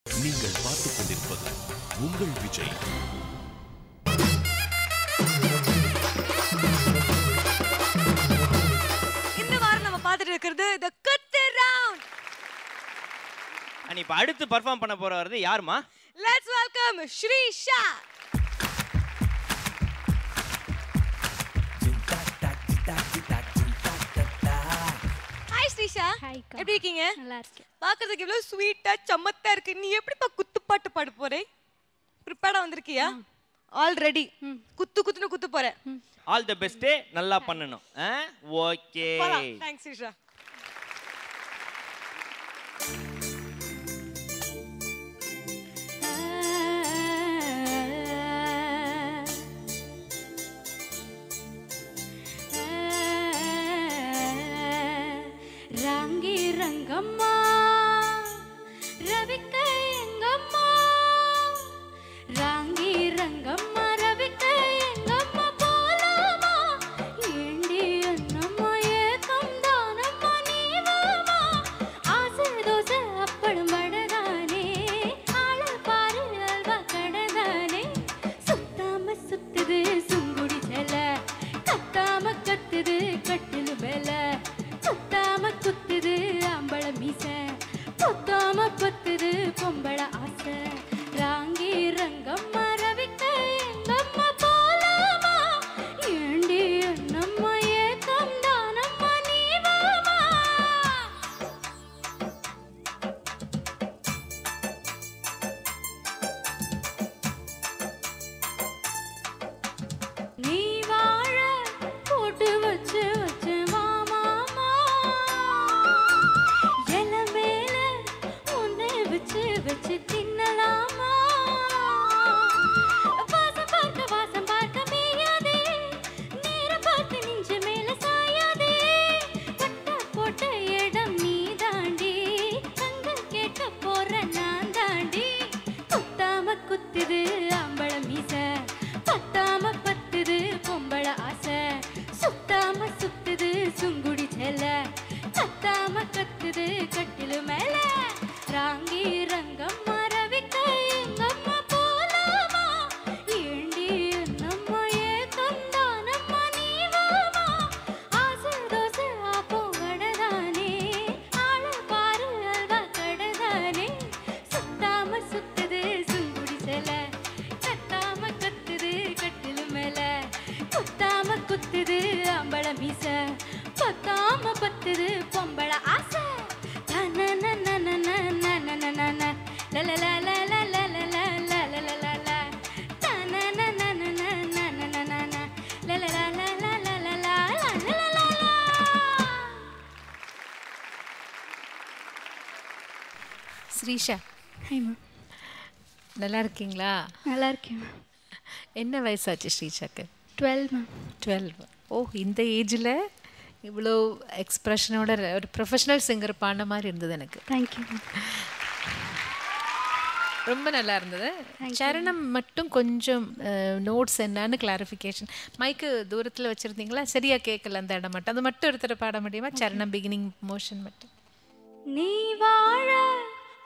நீங்கள் பார்த்துக் கொண்டிருப்பது உங்கள் விஜய். இந்த வாரம் நம்ம பார்த்துட்டு இருக்கிறது The Kutti Round. இப்ப அடுத்து பெர்ஃபார்ம் பண்ண போறது யாருமா? Let's welcome Shrisha. Hi Shrisha. Hi. எப்படி இருக்கீங்க? நல்லா இருக்கேன். பார்க்கிறதுக்கு எவ்வளவு ஸ்வீட்டா சமத்தா இருக்கு. நீ எப்படிப்பா குத்துப்பாட்டு பாட போறே? ப்ரிப்பேர்டா வந்திருக்கியா? ஆல்ரெடி குத்துன்னு குத்து போறேன். All the best. நல்லா பண்ணனும். Okay. Thanks Shrisha. Raangi Rangamma ரவிக்க எங்கம்மா ராங்கி ரங்கம்மா ரவிக்க எங்கம்மா போலாமா ஏண்டி அண்ணம்மா ஏக்கம் தானம்மா நீவாமா ஆசை தோசை அப்படம் வடதானே ஆள பாரு அல்வா கடதானே சுத்தாம சுத்துது சுங்குடி செல கத்தாம கத்துது கட்டிலு மேல சுத்தாம குத்துது அம்பள மீச சுத்தாம பத்துது பொம்பள ஆசை ராங்கி ரங்கம்மா ரவிக்க எங்கம்மா போலாமா ஏண்டி அண்ணம்மா ஏக்கம் தானம்மா நீவாமா நீ வாழ போட்டு வச்சு வச்சு வாமாமா எல மேல உன்னை வச்சு வச்சு தின்னலாமா வாசம் பார்க்க மேயாதே நேரம் பார்த்து நெஞ்சு மேல சாயாதே பட்ட போட்ட இடம் நீ தாண்டி அங்க கேட்க போற நான் தாண்டி குத்தாம குத்துது அம்பள மீச பத்தாம பத்துது பொம்பள ஆசை சுத்தாம சுத்துது சுங்குடி செல்ல கத்தாம கத்துது கட்டிலு மேல ராங்கி ரங்கம்மா ரவிக்க எங்கம்மா போலாமா ஏண்டி அண்ணம்மா ஏக்கம் தானம்மா நீவாமா ஆசை தோசை ஆப்பம் வடதானே ஆள பாரு அல்வா கடதானே சுத்தாம சுத்துது சுங்குடி செல கத்தாம கத்துது கட்டிலு மேல குத்தாம குத்துது அம்பள மீச பத்தாம பத்துது பொம்பள ஆசை ஸ்ரீஷா, ஹாய் மேம். நல்லா இருக்கீங்களா? நல்லா இருக்கேன் மேம். என்ன வயசாச்சு ஸ்ரீஷாக்கு? 12 மேம். 12. ஓ, இந்த ஏஜில் இவ்வளோ எக்ஸ்ப்ரெஷனோட ஒரு ப்ரொஃபஷனல் சிங்கர் பாடின மாதிரி இருந்தது எனக்கு. Thank you ma'am. ரொம்ப நல்லா இருந்தது. சரணம் மட்டும் கொஞ்சம் நோட்ஸ் என்னன்னு கிளாரிஃபிகேஷன். மைக்கு தூரத்தில் வச்சுருந்தீங்களா? சரியாக கேட்கல அந்த இடம் மட்டும். அது மட்டும் ஒருத்தர் பாட முடியுமா? சரணம் பிகினிங் மோஷன் மட்டும். நீ வாழ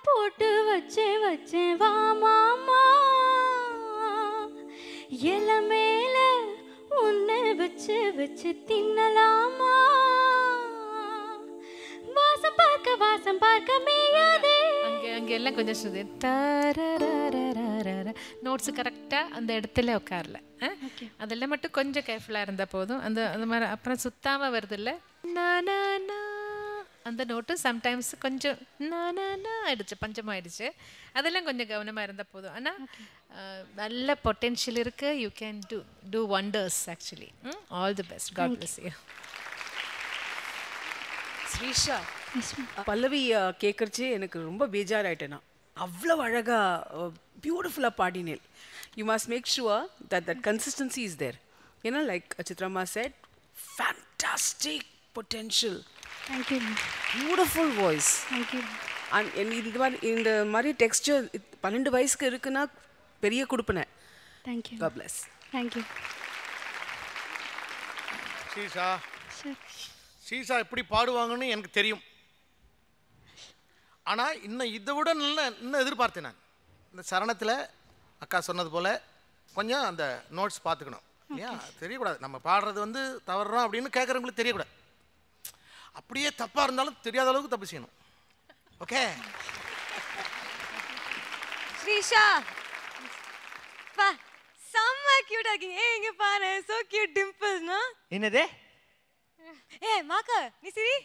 போட்டு வச்சே வச்சே வா மாமா எல மேல உன்னை வச்சு வச்சு தின்னலாமா வாசம் பார்க்க மேயாதே அங்கே எல்லாம் கொஞ்சம் சுது நோட்ஸு கரெக்டாக அந்த இடத்துல உட்காரல. அதெல்லாம் மட்டும் கொஞ்சம் கேர்ஃபுல்லாக இருந்தால் போதும். அந்த மாதிரி அப்புறம் சுத்தாமல் வருது இல்லை, அந்த நோட்டும் சம்டைம்ஸ் கொஞ்சம் ஆயிடுச்சு, பஞ்சமாயிடுச்சு. அதெல்லாம் கொஞ்சம் கவனமாக இருந்தால் போதும். ஆனால் நல்ல பொட்டென்ஷியல் இருக்கு. You can do wonders actually. All the best. God bless you. Srisha, Pallavi கேட்குறச்சே எனக்கு ரொம்ப பேஜாராயிட்டேனா. அவ்வளோ அழகாக பியூட்டிஃபுல்லாக பாடினேன். You must make sure that consistency is there. ஏன்னா லைக் சித்ரமா said, fantastic potential. Thank you. Beautiful voice. Thank you. இந்த மாதிரி டெக்ஸ்டர் 12 வயசுக்கு இருக்குன்னா பெரிய கொடுப்பினேன். தேங்க்யூ. God bless. தேங்க்யூ. சீசா எப்படி பாடுவாங்கன்னு எனக்கு தெரியும். ஆனால் இன்னும் இதை விட இன்னும் எதிர்பார்த்தேன் நான். இந்த சரணத்தில் அக்கா சொன்னது போல் கொஞ்சம் அந்த நோட்ஸ் பார்த்துக்கணும் இல்லையா? தெரியக்கூடாது நம்ம பாடுறது வந்து தவறுறோம் அப்படின்னு கேட்குறவங்களுக்கு தெரியக்கூடாது. அப்படியே தப்பாக இருந்தாலும் தெரியாத அளவுக்கு தப்பு செய்யணும். ஓகே ஸ்ரீஷா பா செம்ம கியூட்டா இருக்கீங்க. இங்க பாரு சோ கியூட் டிம்பிள்ஸ்னா. என்னது? மாக்கா நீ சரி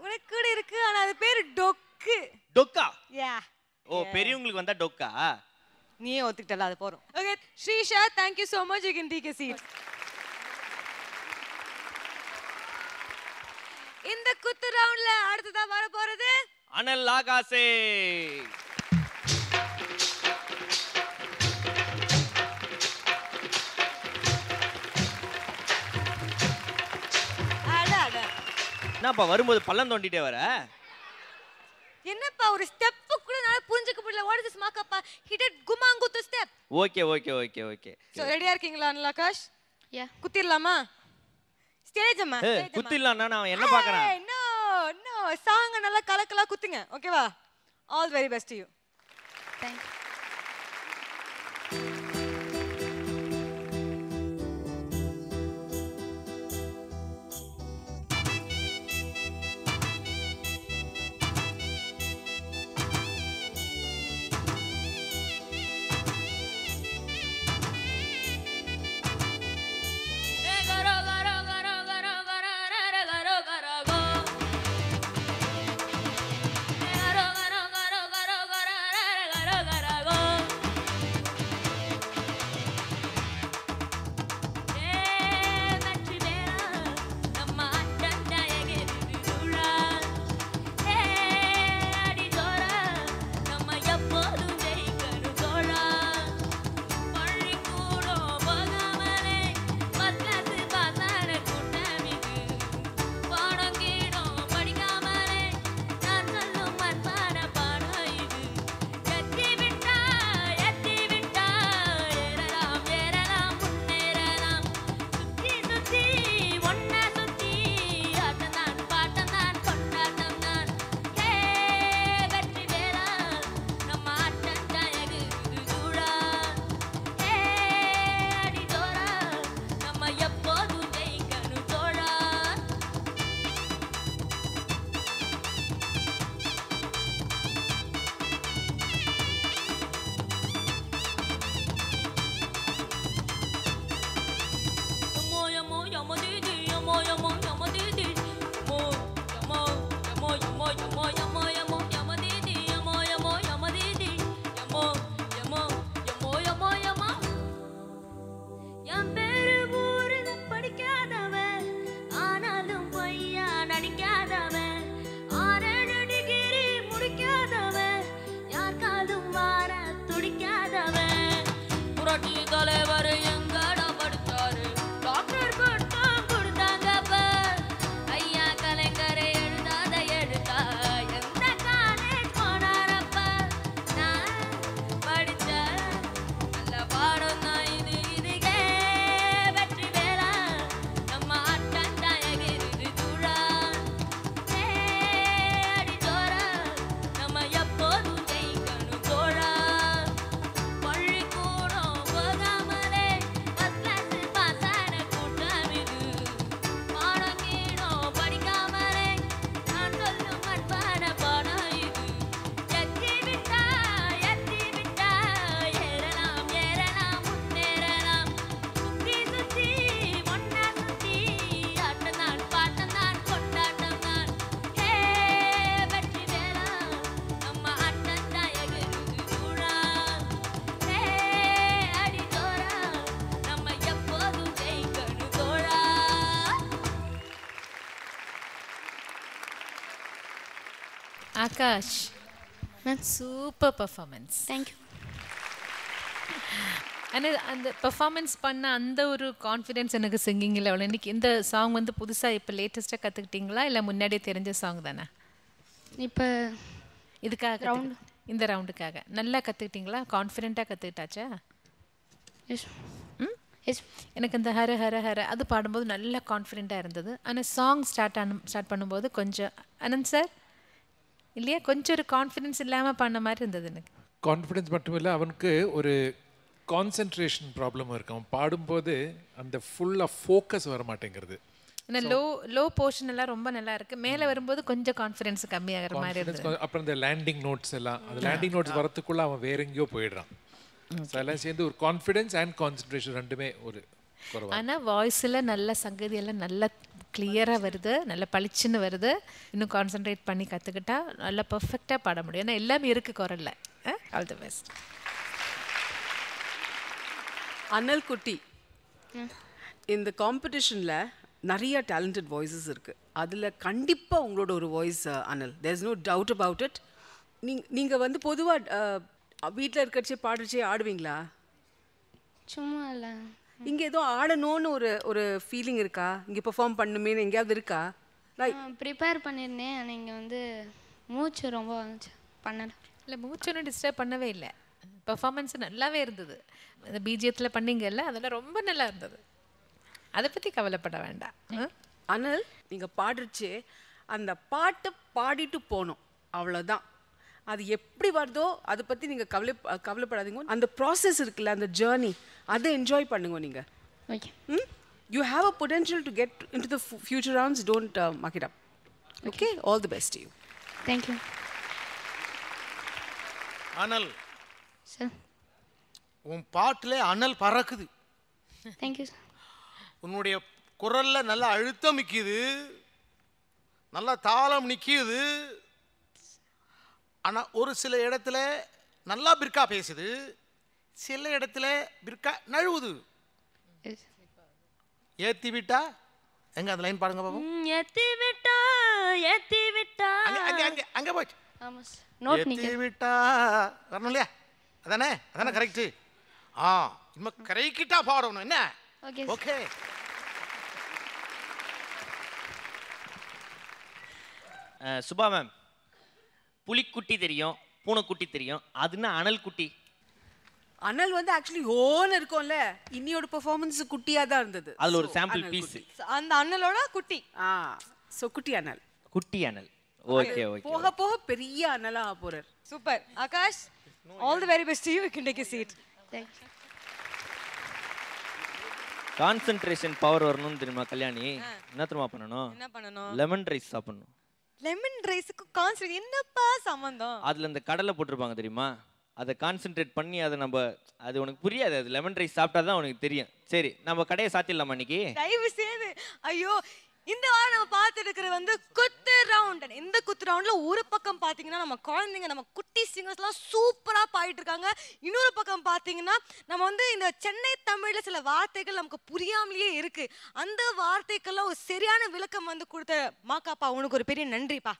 உனக்கு கூட இருக்கு ஆனா அது பேரு டொக்கு. டொக்கா? யா. ஓ பெரியவங்களுக்கு வந்தா டொக்கா? நீயே ஒத்துக்கிட்டல அது போறோம். Okay Srisha thank you so much, you can take a seat. இந்த குத்து ரவுண்ட்ல அடுத்ததா வர போறது அனல் ஆகாசே. என்னப்பா வரும்போது பள்ளம் தோண்டிட்டே வர? என்னப்பா ஒரு ஸ்டெப் கூட நான் புரிஞ்சுக்க முடியல. வாட் இஸ் திஸ் மாக்கப்பா? ஹி டிட் குமாங்குத்து step. Okay okay okay okay. So ரெடியா இருக்கீங்களா அனலாகாஷ்? யா. குத்திரலாமா? ஸ்டேஜ் அம்மா. குத்திரலாம்னா நான் என்ன பார்க்கறேன்? நோ நோ சாங் நல்லா கலக்கலா குத்துங்க. ஓகேவா? All very best to you. Thank you. Akash Ma'am. Super performance. Thank you. ஆனால் அந்த பெர்ஃபார்மன்ஸ் பண்ண அந்த ஒரு கான்ஃபிடென்ஸ் எனக்கு சிங்கிங்கில் அவ்வளோ. இன்னைக்கு இந்த சாங் வந்து புதுசாக இப்போ லேட்டஸ்ட்டாக கற்றுக்கிட்டீங்களா இல்லை முன்னாடியே தெரிஞ்ச சாங் தானே? இப்போ இதுக்காக ரவுண்ட் இந்த ரவுண்டுக்காக நல்லா கற்றுக்கிட்டீங்களா? கான்ஃபிடென்ட்டாக கற்றுக்கிட்டாச்சா? S S. எனக்கு இந்த ஹர ஹர ஹர அது பாடும்போது நல்லா கான்ஃபிடென்ட்டாக இருந்தது. ஆனால் சாங் ஸ்டார்ட் பண்ணும்போது கொஞ்சம் அனந்த் சார் இல்லையா? கொஞ்சம் ஒரு கான்ஃபிடென்ஸ் இல்லாமல் பண்ண மாதிரி இருந்தது எனக்கு. கான்ஃபிடென்ஸ் மட்டும் இல்லை, அவனுக்கு ஒரு கான்சென்ட்ரேஷன் ப்ராப்ளம் இருக்கு. அவன் பாடும்போது அந்த ஃபுல்லாக ஃபோக்கஸ் வர மாட்டேங்கிறது. ஏன்னா லோ போர்ஷன் எல்லாம் ரொம்ப நல்லா இருக்கு, மேலே வரும்போது கொஞ்சம் கான்ஃபிடென்ஸ் கம்மியாகிற மாதிரி இருந்தது. அப்புறம் இந்த லேண்டிங் நோட்ஸ் எல்லாம், அந்த லேண்டிங் நோட்ஸ் வரத்துக்குள்ள அவன் வேற எங்கேயோ போயிடுறான். அதெல்லாம் சேர்ந்து ஒரு கான்ஃபிடென்ஸ் அண்ட் கான்சென்ட்ரேஷன் ரெண்டுமே ஒரு குறைவா. ஆனால் வாய்ஸில் நல்ல சங்கதி எல்லாம் நல்லா கிளியராக வருது, நல்லா பளிச்சுன்னு வருது. இன்னும் கான்சென்ட்ரேட் பண்ணி கற்றுக்கிட்டா நல்லா பர்ஃபெக்டாக பாட முடியும். ஏன்னா எல்லாமே இருக்குது குரல்ல. All the best. அனல் குட்டி, இந்த காம்படிஷனில் நிறைய டேலண்டட் வாய்ஸஸ் இருக்குது. அதில் கண்டிப்பாக உங்களோட ஒரு வாய்ஸ் அனல், there is no doubt about it. நீங்கள் வந்து பொதுவாக வீட்டில் இருக்கிறச்சே பாடுறச்சே ஆடுவீங்களா? சும்மா இல்லை. இங்கே ஏதோ ஆடணும்னு ஒரு ஃபீலிங் இருக்கா? இங்கே பெர்ஃபார்ம் பண்ணுமேன்னு எங்கேயாவது இருக்கா? ப்ரிப்பேர் பண்ணியிருந்தேன். நீங்கள் வந்து மூச்சு ரொம்ப வந்துச்சு, பண்ணலை. இல்லை, மூச்சு ஒன்றும் டிஸ்டர்ப் பண்ணவே இல்லை. பெர்ஃபார்மன்ஸ் நல்லாவே இருந்தது. அந்த பிஜிஎத்தில் பண்ணீங்கல்ல, அதெல்லாம் ரொம்ப நல்லா இருந்தது. அதை பற்றி கவலைப்பட வேண்டாம். அனல், நீங்கள் பாடுறச்சே அந்த பாட்டை பாடிட்டு போகணும், அவ்வளோதான். அது எப்படி வருதோ அதை பற்றி நீங்கள் கவலைப்படாதீங்க. அந்த ப்ராசஸ் இருக்குல்ல, அந்த ஜேர்னி, அதை என்ஜாய் பண்ணுங்க நீங்கள். Okay. You have a potential to get in to the future rounds. Don't mug it up. Okay, all the best you. Thank you அனல், சார். உன் பாட்டில் அனல் பறக்குது. Thank you sir. உன்னுடைய குரல்ல நல்லா அழுத்தம் நிற்கிது, நல்லா தாளம் நிற்கிது. ஆனால் ஒரு சில இடத்துல நல்லா பிர்கா பேசுது, சில இடத்துல பிர்கா நழுவுது. ஏத்தி விட்டா எங்க அந்த லைன் பாருங்க பாப்போம். ஏத்தி விட்டா அங்க அங்க அங்க போச்சு. ஆமாம் சார். நோட் ஏத்தி விட்டா வரணும் இல்லையா? அதானே அதானே கரெக்ட். இன்னும் கரெக்டா பாடணும். என்ன? Okay okay. சுபா மேம், புலிக்குட்டி தெரியும், பூனைக்குட்டி தெரியும், அதுன்னா அனல் குட்டி. அனல் வந்து ஆக்சுவலி ஓன்னு இருக்கும்ல, இன்னியோட பெர்ஃபார்மன்ஸ் குட்டியாக தான் இருந்தது. அதுல ஒரு சாம்பிள் பீஸ். அந்த அண்ணலோட குட்டி. ஸோ குட்டி அனல். குட்டி அனல். Okay okay. போக போக பெரிய அனலா போறார். Super. Akash, all the very best to you. You can take a seat. Thank you. Concentration power வரணும்னு தெரியுமா கல்யாணி? என்ன தெரியுமா பண்ணணும்? என்ன பண்ணணும்? லெமன் ரைஸ் சாப்பிடணும். லெமன் ரைஸ்க்கு கான்சென்ட்ரேட் என்னப்பா சம்பந்தம்? அதுல இந்த கடலை போட்டிருப்பாங்க தெரியுமா? அதை கான்சென்ட்ரேட் பண்ணி அதை நம்ம, அது உனக்கு புரியாது. அது லெமன் ரைஸ் சாப்பிட்டா தான் உனக்கு தெரியும். சரி, நம்ம கடையை சாத்திடலாமா இன்னைக்கு? தயவு செய்து. ஐயோ, இந்த வாரம் நம்ம பார்த்துட்டு இருக்கிறது வந்து குத்து ரவுண்ட். இந்த குத்து ரவுண்ட்ல ஒரு பக்கம் பாத்தீங்கன்னா நம்ம குழந்தைங்க, நம்ம குட்டி சிங்கர்ஸ்லாம் சூப்பரா பாடிட்டு இருக்காங்க. இன்னொரு பக்கம் பாத்தீங்கன்னா நம்ம வந்து இந்த சென்னை தமிழ்ல சில வார்த்தைகள் நமக்கு புரியாமலேயே இருக்கு. அந்த வார்த்தைக்கெல்லாம் ஒரு சரியான விளக்கம் வந்து கொடுத்த மாக்காப்பா, உனக்கு ஒரு பெரிய நன்றிப்பா.